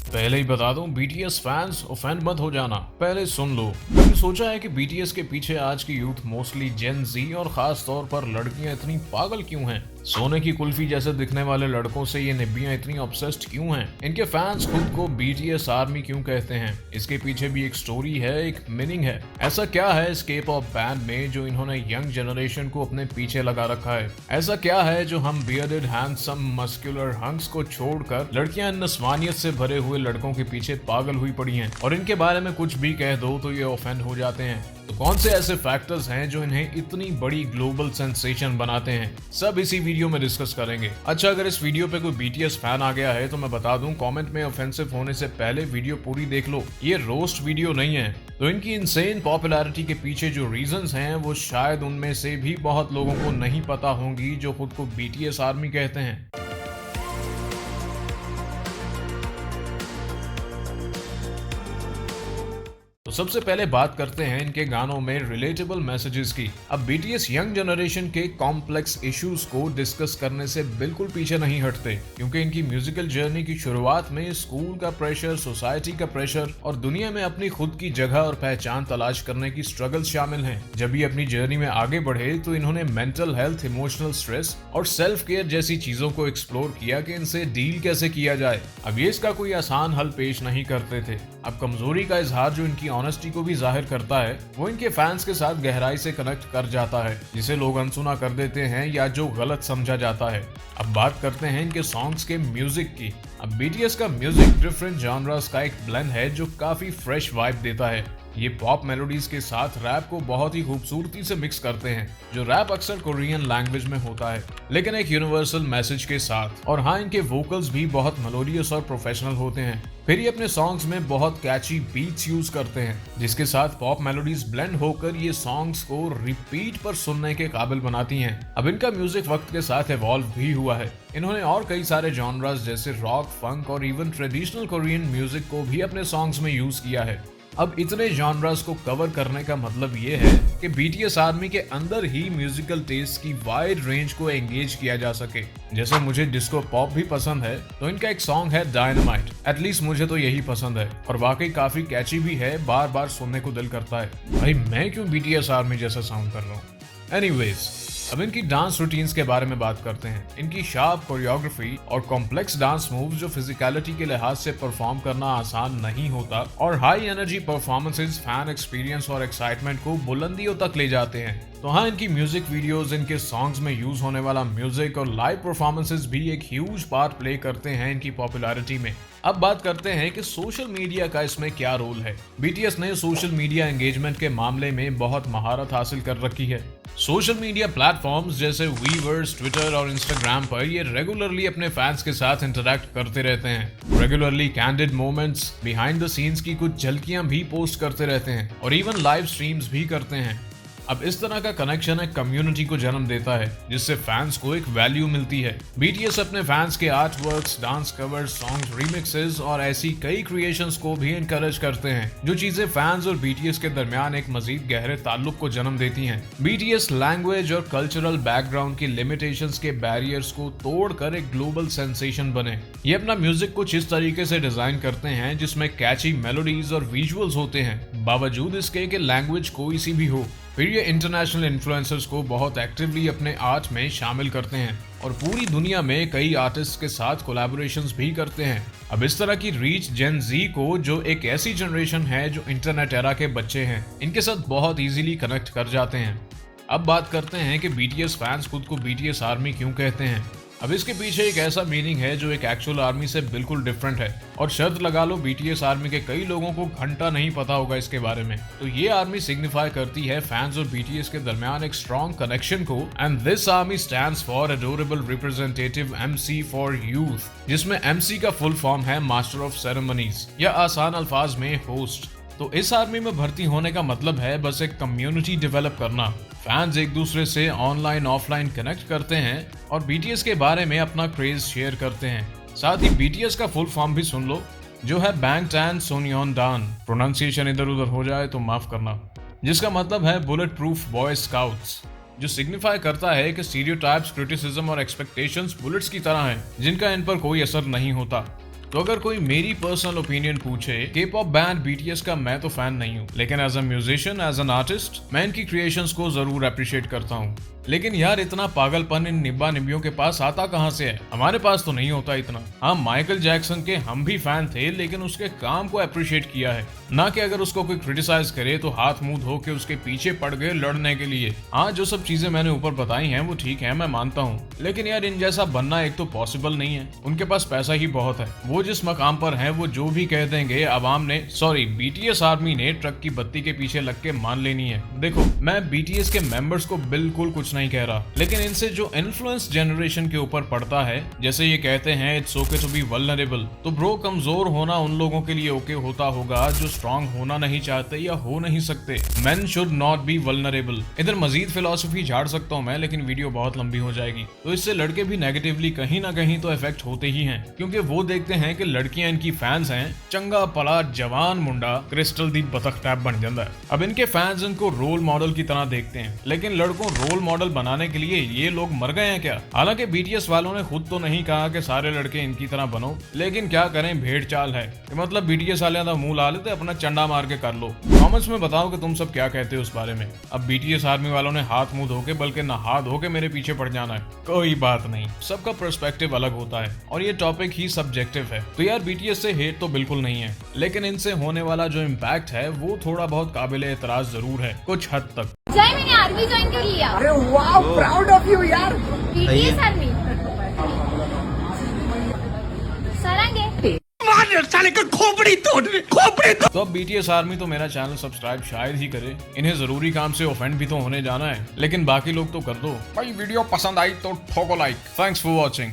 पहले ही बता दूं, बीटीएस फैंस ऑफेंड मत हो जाना, पहले सुन लो। कभी सोचा है कि बीटीएस के पीछे आज की यूथ मोस्टली जेन जी और खास तौर पर लड़कियां इतनी पागल क्यों हैं? सोने की कुल्फी जैसे दिखने वाले लड़कों से ये निब्बियां इतनी ऑब्सेस्ड क्यों हैं? इनके फैंस खुद को बीटीएस आर्मी क्यों कहते हैं? इसके पीछे भी एक स्टोरी है, एक मीनिंग है। ऐसा क्या है इस के पॉप बैंड में जो इन्होंने यंग जनरेशन को अपने पीछे लगा रखा है? ऐसा क्या है जो हम बियर्डेड हैंडसम मस्कुलर हंक्स को छोड़कर लड़कियां नस्वानियत से भरे हुए लड़कों के पीछे पागल हुई पड़ी हैं और इनके बारे में कुछ भी कह दो तो ये ऑफेंड हो जाते हैं? तो कौन से ऐसे फैक्टर्स हैं जो इन्हें इतनी बड़ी ग्लोबल सेंसेशन बनाते हैं? सब इसी वीडियो में डिस्कस करेंगे। अच्छा, अगर इस वीडियो पे कोई बीटीएस फैन आ गया है तो मैं बता दूं, कमेंट में ऑफेंसिव होने से पहले वीडियो पूरी देख लो। ये रोस्ट वीडियो नहीं है। तो इनकी इनसेन पॉपुलैरिटी के पीछे जो रीजंस हैं वो शायद उनमें से भी बहुत लोगों को नहीं पता होंगी जो खुद को बीटीएस आर्मी कहते हैं। तो सबसे पहले बात करते हैं इनके गानों में रिलेटेबल मैसेजेस की। अब बीटीएस यंग जनरेशन के कॉम्प्लेक्स इश्यूज को डिस्कस करने से बिल्कुल पीछे नहीं हटते, क्योंकि इनकी म्यूजिकल जर्नी की शुरुआत में स्कूल का प्रेशर, सोसाइटी का प्रेशर और दुनिया में अपनी खुद की जगह और पहचान तलाश करने की स्ट्रगल शामिल हैं। जब ये अपनी जर्नी में आगे बढ़े तो इन्होंने मेंटल हेल्थ, इमोशनल स्ट्रेस और सेल्फ केयर जैसी चीजों को एक्सप्लोर किया कि इनसे डील कैसे किया जाए। अब ये इसका कोई आसान हल पेश नहीं करते थे। अब कमजोरी का इजहार जो इनकी ऑनेस्टी को भी जाहिर करता है वो इनके फैंस के साथ गहराई से कनेक्ट कर जाता है, जिसे लोग अनसुना कर देते हैं या जो गलत समझा जाता है। अब बात करते हैं इनके सॉन्ग्स के म्यूजिक की। अब बीटीएस का म्यूजिक डिफरेंट जॉनरास का एक ब्लेंड है जो काफी फ्रेश वाइब देता है। ये पॉप मेलोडीज के साथ रैप को बहुत ही खूबसूरती से मिक्स करते हैं, जो रैप अक्सर कोरियन लैंग्वेज में होता है, लेकिन एक यूनिवर्सल मैसेज के साथ। और हाँ, इनके वोकल्स भी बहुत मेलोडियस और प्रोफेशनल होते हैं। फिर ये अपने सॉन्ग्स में बहुत कैची बीट्स यूज करते हैं, जिसके साथ पॉप मेलोडीज ब्लेंड होकर ये सॉन्ग्स को रिपीट पर सुनने के काबिल बनाती हैं। अब इनका म्यूजिक वक्त के साथ इवॉल्व भी हुआ है। इन्होंने और कई सारे जॉनरास जैसे रॉक, फंक और इवन ट्रेडिशनल कोरियन म्यूजिक को भी अपने सॉन्ग्स में यूज किया है। अब इतने जॉनरास को कवर करने का मतलब ये है कि बीटीएस आर्मी के अंदर ही म्यूजिकल टेस्ट की वाइड रेंज को एंगेज किया जा सके। जैसे मुझे डिस्को पॉप भी पसंद है, तो इनका एक सॉन्ग है डायनामाइट। एटलीस्ट मुझे तो यही पसंद है और वाकई काफी कैची भी है, बार बार सुनने को दिल करता है। भाई मैं क्यों बीटीएस आर्मी जैसा साउंड कर रहा हूँ? एनीवेज, अब इनकी डांस रूटीन्स के बारे में बात करते हैं। इनकी शार्प कोरियोग्राफी और कॉम्प्लेक्स डांस मूव्स जो फिजिकलिटी के लिहाज से परफॉर्म करना आसान नहीं होता, और high energy performances fan experience और एक्साइटमेंट को बुलंदियों तक ले जाते हैं। तो हाँ, इनकी म्यूजिक वीडियोस, इनके सॉन्ग्स में यूज होने वाला म्यूजिक और लाइव परफॉर्मेंसेस भी एक ह्यूज पार्ट प्ले करते हैं इनकी पॉपुलैरिटी में। अब बात करते हैं कि सोशल मीडिया का इसमें क्या रोल है। बीटीएस ने सोशल मीडिया एंगेजमेंट के मामले में बहुत महारत हासिल कर रखी है। सोशल मीडिया प्लेटफॉर्म्स जैसे वीवर्स, ट्विटर और इंस्टाग्राम पर ये रेगुलरली अपने फैंस के साथ इंटरैक्ट करते रहते हैं। Regularly candid moments, behind the scenes की कुछ झलकियां भी पोस्ट करते रहते हैं और इवन लाइव स्ट्रीम्स भी करते हैं। अब इस तरह का कनेक्शन एक कम्युनिटी को जन्म देता है, जिससे फैंस को एक वैल्यू मिलती है। बीटीएस अपने फैंस के art works, dance covers, songs, remixes और ऐसी कई क्रिएशंस को भी इनकरेज करते हैं, जो चीजें फैंस और बीटीएस के दरमियान एक मजीद गहरे ताल्लुक को जन्म देती हैं। बीटीएस लैंग्वेज और कल्चरल बैकग्राउंड की लिमिटेशंस के बैरियर्स को तोड़कर एक ग्लोबल सेंसेशन बने। ये अपना म्यूजिक कुछ इस तरीके से डिजाइन करते हैं जिसमें कैची मेलोडीज और विजुअल्स होते हैं, बावजूद इसके कि लैंग्वेज कोई सी भी हो। फिर ये इंटरनेशनल इन्फ्लुएंसर्स को बहुत एक्टिवली अपने आर्ट में शामिल करते हैं और पूरी दुनिया में कई आर्टिस्ट के साथ कोलैबोरेशंस भी करते हैं। अब इस तरह की रीच जेन जी को, जो एक ऐसी जनरेशन है जो इंटरनेट एरा के बच्चे हैं, इनके साथ बहुत इजीली कनेक्ट कर जाते हैं। अब बात करते हैं कि बीटीएस फैंस खुद को बीटीएस आर्मी क्यों कहते हैं। अब इसके पीछे एक ऐसा मीनिंग है जो एक एक्चुअल आर्मी से बिल्कुल डिफरेंट है, और शर्त लगा लो बीटीएस आर्मी के कई लोगों को घंटा नहीं पता होगा इसके बारे में। तो ये आर्मी सिग्निफाई करती है फैंस और बीटीएस के दरमियान एक स्ट्रॉन्ग कनेक्शन को, and this army stands for adorable representative MC for youth, जिसमें एमसी का फुल फॉर्म है मास्टर ऑफ सेरेमनीज, या आसान अल्फाज में होस्ट। तो इस आर्मी में भर्ती होने का मतलब है बस एक कम्युनिटी डेवलप करना। फैंस एक दूसरे से ऑनलाइन ऑफलाइन कनेक्ट करते हैं और बीटीएस के बारे में अपना क्रेज शेयर करते हैं। साथ ही बीटीएस का फुल फॉर्म भी सुन लो, जो है बैंगटैन सोनियोनडान। प्रोनाउंसिएशन इधर उधर हो जाए तो माफ करना, जिसका मतलब है बुलेट प्रूफ बॉय स्काउट्स, जो सिग्निफाई करता है कि स्टीरियोटाइप्स, क्रिटिसिज्म और एक्सपेक्टेशंस बुलेट्स की तरह हैं, जिनका इन पर कोई असर नहीं होता। तो अगर कोई मेरी पर्सनल ओपिनियन पूछे के पॉप बैंड बीटीएस का, मैं तो फैन नहीं हूँ, लेकिन as a musician, as an artist, मैं इनकी क्रिएशंस को जरूर अप्रिशिएट करता हूँ। लेकिन यार इतना पागलपन इन निब्बा निब्बियों के पास आता कहाँ से है? हमारे पास तो नहीं होता इतना। हाँ, माइकल जैक्सन के हम भी फैन थे, लेकिन उसके काम को अप्रिशिएट किया है, ना कि अगर उसको कोई क्रिटिसाइज करे तो हाथ मुंह धो के उसके पीछे पड़ गए लड़ने के लिए। हाँ, जो सब चीजें मैंने ऊपर बताई हैं वो ठीक है, मैं मानता हूँ, लेकिन यार इन जैसा बनना एक तो पॉसिबल नहीं है। उनके पास पैसा ही बहुत है, वो जिस मकाम पर हैं वो जो भी कह देंगे अवाम ने, सॉरी बीटीएस आर्मी ने ट्रक की बत्ती के पीछे लग के मान लेनी है। देखो, मैं बीटीएस के मेंबर्स को बिल्कुल कुछ नहीं कह रहा, लेकिन इनसे जो इन्फ्लुएंस जनरेशन के ऊपर पड़ता है, जैसे ये कहते हैं it's okay to be vulnerable, तो ब्रो कमजोर होना उन लोगों के लिए ओके होता होगा जो स्ट्रांग होना नहीं चाहते या हो नहीं सकते। Main should not be vulnerable. इधर मजीद फिलॉसफी झाड़ सकता हूँ मैं, लेकिन वीडियो बहुत लंबी हो जाएगी, तो इससे लड़के भी नेगेटिवली कहीं ना कहीं तो इफेक्ट होते ही हैं, क्योंकि वो देखते हैं कि लड़कियां इनकी फैंस हैं, चंगा पला जवान मुंडा क्रिस्टल दी बतख टैप बन जाता है। अब इनके फैंस इनको रोल मॉडल की तरह देखते हैं, लेकिन लड़कों रोल मॉडल बनाने के लिए ये लोग मर गए हैं क्या? हालांकि बीटीएस वालों ने खुद तो नहीं कहा कि सारे लड़के इनकी तरह बनो, लेकिन क्या करें, भेड़ चाल है। मतलब बीटीएस वाले का मुंह ला लेते, अपना चंडा मार के कर लो। कमेंट्स में बताओ कि तुम सब क्या कहते हो उस बारे में। अब बीटीएस आर्मी वालों ने हाथ मुंह धो के, बल्कि नहा धो के मेरे पीछे पड़ जाना है, कोई बात नहीं, सबका पर्सपेक्टिव अलग होता है और ये टॉपिक ही सब्जेक्टिव है। तो यार बीटीएस से हेट तो बिल्कुल नहीं है, लेकिन इनसे होने वाला जो इम्पैक्ट है वो थोड़ा बहुत काबिले एतराज जरूर है कुछ हद तक। जय, मैंने आर्मी ज्वाइन कर लिया। अरे वाह, प्राउड ऑफ यू यार। बीटीएस आर्मी सरांगे। साले का खोपड़ी तोड़। तो अब बीटीएस आर्मी तो मेरा चैनल सब्सक्राइब शायद ही करे, इन्हें जरूरी काम से ऑफेंड भी तो होने जाना है, लेकिन बाकी लोग तो कर दो भाई। वीडियो पसंद आई तो ठोको लाइक। Thanks for watching.